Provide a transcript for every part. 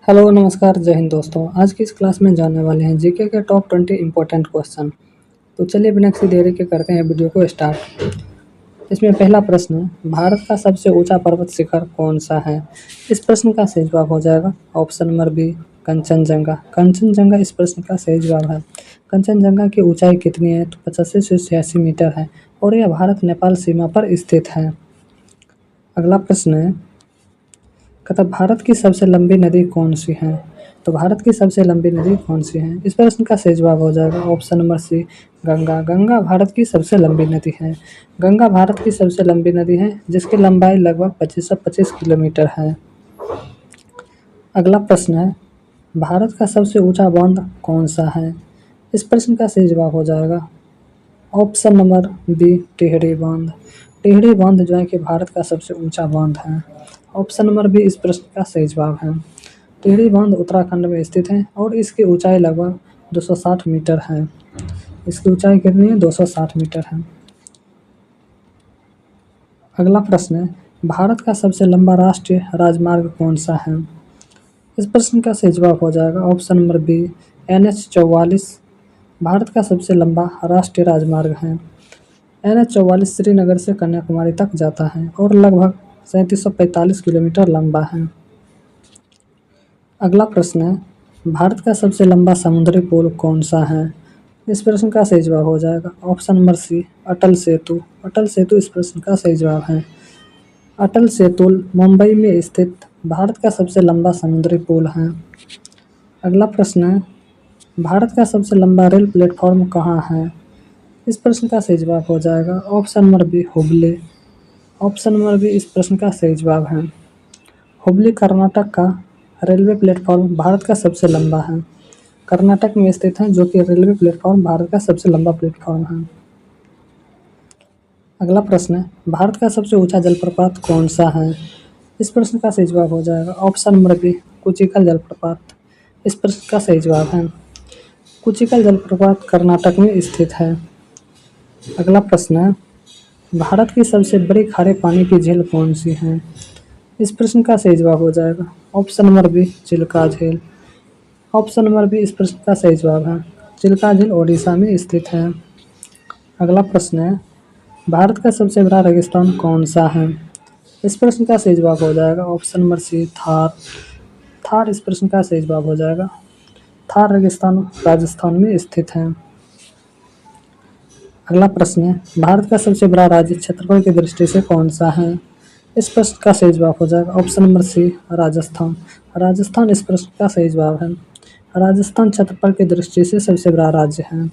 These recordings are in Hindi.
हेलो नमस्कार जय हिंद दोस्तों। आज की इस क्लास में जानने वाले हैं जीके के टॉप 20 इम्पोर्टेंट क्वेश्चन। तो चलिए बिना किसी देरी के करते हैं वीडियो को स्टार्ट। इसमें पहला प्रश्न, भारत का सबसे ऊंचा पर्वत शिखर कौन सा है? इस प्रश्न का सही जवाब हो जाएगा option number B, Kanchenjunga. Kanchenjunga इस प्रश्न का सही जवाब है। कंचनजंगा की ऊंचाई कितनी है? तो 85 से 86 मीटर है और यह भारत नेपाल सीमा पर स्थित है। अगला प्रश्न है, कहता भारत की सबसे लंबी नदी कौन सी है? तो भारत की सबसे लंबी नदी कौन सी है? इस प्रश्न का सही जवाब हो जाएगा option number C, Ganga. Ganga Bharat की सबसे लंबी नदी है। गंगा भारत की सबसे लंबी नदी है जिसकी लंबाई लगभग 2525 किलोमीटर है। अगला प्रश्न है, भारत का सबसे ऊंचा बांध कौन सा है? इस प्रश्न का सही जवाब हो जाएगा ऑप्शन नंबर बी, टिहरी बांध। टिहरी बांध जो है कि भारत का सबसे ऊंचा बांध है। ऑप्शन नंबर बी इस प्रश्न का सही जवाब है। टिहरी बांध उत्तराखंड में स्थित है और इसकी ऊंचाई लगभग 260 मीटर है। इसकी ऊंचाई कितनी है? 260 मीटर है। अगला प्रश्न है, भारत का सबसे लंबा राष्ट्रीय राजमार्ग कौन सा है? इस प्रश्न का सही जवाब हो जाएगा option number B, NH 44 Bharat का सबसे लंबा राष्ट्रीय राजमार्ग है। NH 44 श्रीनगर से कन्याकुमारी तक जाता है और लगभग 3745 किलोमीटर लंबा है। अगला प्रश्न है, भारत का सबसे लंबा समुद्री पुल कौन सा है? इस प्रश्न का सही जवाब हो जाएगा ऑप्शन नंबर सी, अटल सेतु। अटल सेतु इस प्रश्न का सही जवाब है। अटल सेतु मुंबई में स्थित भारत का सबसे लंबा समुद्री पुल है। अगला प्रश्न है, भारत का सबसे लंबा रेल प्लेटफॉर्म कहाँ है? इस प्रश्न का सही जवाब हो जाएगा option number B, Hubli. Option number B इस प्रश्न का सही जवाब है। हुबली कर्नाटक का रेलवे प्लेटफॉर्म भारत का सबसे लंबा है। कर्नाटक में स्थित है जो कि रेलवे प्लेटफॉर्म भारत का सबसे लंबा प्लेटफॉर्म है। अगला प्रश्न है, भारत का सबसे ऊंचा जलप्रपात कौन सा है? इस प्रश्न का सही जवाब हो जाएगा ऑप्शन नंबर बी, कुचिकल जलप्रपात। इस प्रश्न का सही जवाब है। कुचिकल जलप्रपात कर्नाटक में स्थित है। अगला प्रश्न है, भारत की सबसे बड़ी खारे पानी की झील कौन सी है? इस प्रश्न का सही जवाब हो जाएगा ऑप्शन नंबर बी, चिल्का झील। ऑप्शन नंबर बी इस प्रश्न का सही जवाब है। चिल्का झील ओडिशा में स्थित है। अगला प्रश्न है, भारत का सबसे बड़ा रेगिस्तान कौन सा है? इस प्रश्न का सही जवाब हो जाएगा option number C, Thar. Thar इस प्रश्न का सही जवाब हो जाएगा। थार रेगिस्तान राजस्थान में स्थित है। अगला प्रश्न है, भारत का सबसे बड़ा राज्य क्षेत्रफल की दृष्टि से कौन सा है? इस प्रश्न का सही जवाब हो जाएगा option number C, Rajasthan. Rajasthan इस प्रश्न का सही जवाब है। राजस्थान क्षेत्रफल की दृष्टि से सबसे बड़ा राज्य है।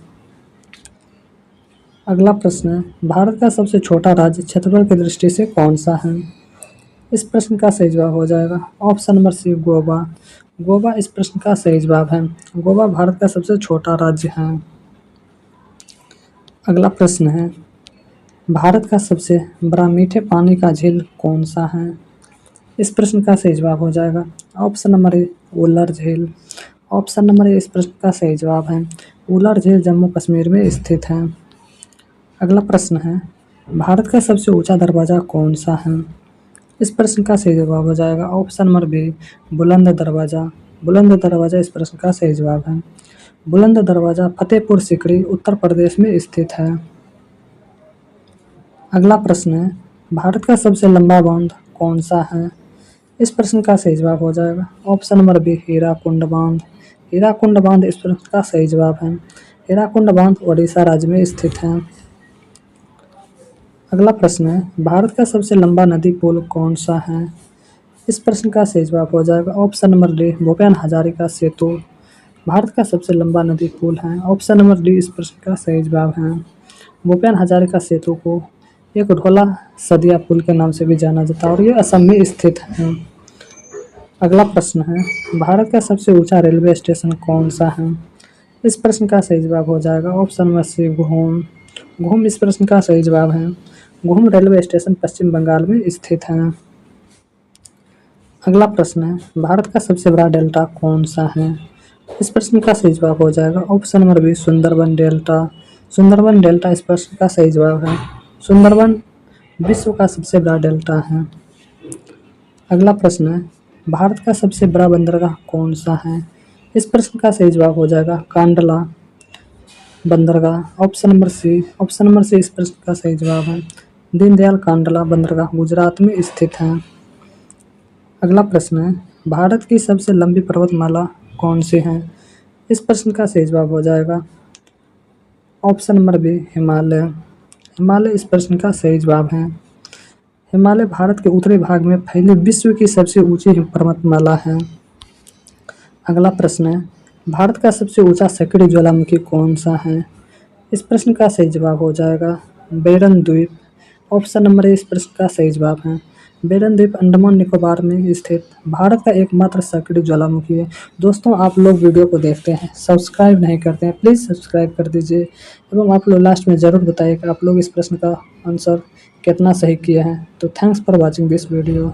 अगला प्रश्न है, भारत का सबसे छोटा राज्य क्षेत्रफल की दृष्टि से कौन सा है? इस प्रश्न का सही जवाब हो जाएगा option number C, Goa. Goa इस प्रश्न का सही जवाब है। गोवा भारत का सबसे छोटा राज्य है। अगला प्रश्न है, भारत का सबसे बड़ा मीठे पानी का झील कौन सा है? इस प्रश्न का सही जवाब हो जाएगा ऑप्शन नंबर ए, उलर झील। ऑप्शन नंबर ए इस प्रश्न का सही जवाब है। उलर झील जम्मू कश्मीर में स्थित है। अगला प्रश्न है, भारत का सबसे ऊंचा दरवाज़ा कौन सा है? इस प्रश्न का सही जवाब हो जाएगा ऑप्शन नंबर बी, बुलंद दरवाज़ा। बुलंद दरवाज़ा इस प्रश्न का सही जवाब है। बुलंद दरवाज़ा फतेहपुर सीकरी उत्तर प्रदेश में स्थित है। अगला प्रश्न है, भारत का सबसे लंबा बांध कौन सा है? इस प्रश्न का सही जवाब हो जाएगा ऑप्शन नंबर बी, हीराकुंड बांध। हीराकुंड बांध इस प्रश्न का सही जवाब है। हीराकुंड बांध ओडिशा राज्य में स्थित है। अगला प्रश्न है, भारत का सबसे लंबा नदी पुल कौन सा है? इस प्रश्न का सही जवाब हो जाएगा option number D, Bhupen Hazarika Setu Bharat का सबसे लंबा नदी पुल है। ऑप्शन नंबर डी इस प्रश्न का सही जवाब है। भूपेन हजारिका सेतु को एक ढोला सदिया पुल के नाम से भी जाना जाता है और ये असम में स्थित है। अगला प्रश्न है, भारत का सबसे ऊंचा रेलवे स्टेशन कौन सा है? इस प्रश्न का सही जवाब हो जाएगा ऑप्शन नंबर सी, घूम। घूम इस प्रश्न का सही जवाब है। घूम रेलवे स्टेशन पश्चिम बंगाल में स्थित है। अगला प्रश्न है, भारत का सबसे बड़ा डेल्टा कौन सा है? इस प्रश्न का सही जवाब हो जाएगा option number B, Sundarban delta. Sundarban delta इस प्रश्न का सही जवाब है। सुंदरबन विश्व का सबसे बड़ा डेल्टा है। अगला प्रश्न है, भारत का सबसे बड़ा बंदरगाह कौन सा है? इस प्रश्न का सही जवाब हो जाएगा कांडला बंदरगाह। ऑप्शन नंबर सी इस प्रश्न का सही जवाब है। दीनदयाल कांडला बंदरगाह गुजरात में स्थित है। अगला प्रश्न है, भारत की सबसे लंबी पर्वतमाला कौन सी है? इस प्रश्न का सही जवाब हो जाएगा option number B Himalaya. Himalaya इस प्रश्न का सही जवाब है। हिमालय भारत के उत्तरी भाग में फैली विश्व की सबसे ऊंची पर्वतमाला है। अगला प्रश्न है, भारत का सबसे ऊंचा सक्रिय ज्वालामुखी कौन सा है? इस प्रश्न का सही जवाब हो जाएगा बेरन द्वीप। ऑप्शन नंबर ए इस प्रश्न का सही जवाब है। बेरन द्वीप अंडमान निकोबार में स्थित भारत का एकमात्र सक्रिय ज्वालामुखी है। दोस्तों, आप लोग वीडियो को देखते हैं, सब्सक्राइब नहीं करते हैं, प्लीज़ सब्सक्राइब कर दीजिए एवं आप लोग लास्ट में ज़रूर बताइए कि आप लोग इस प्रश्न का आंसर कितना सही किए हैं। तो thanks for watching this video.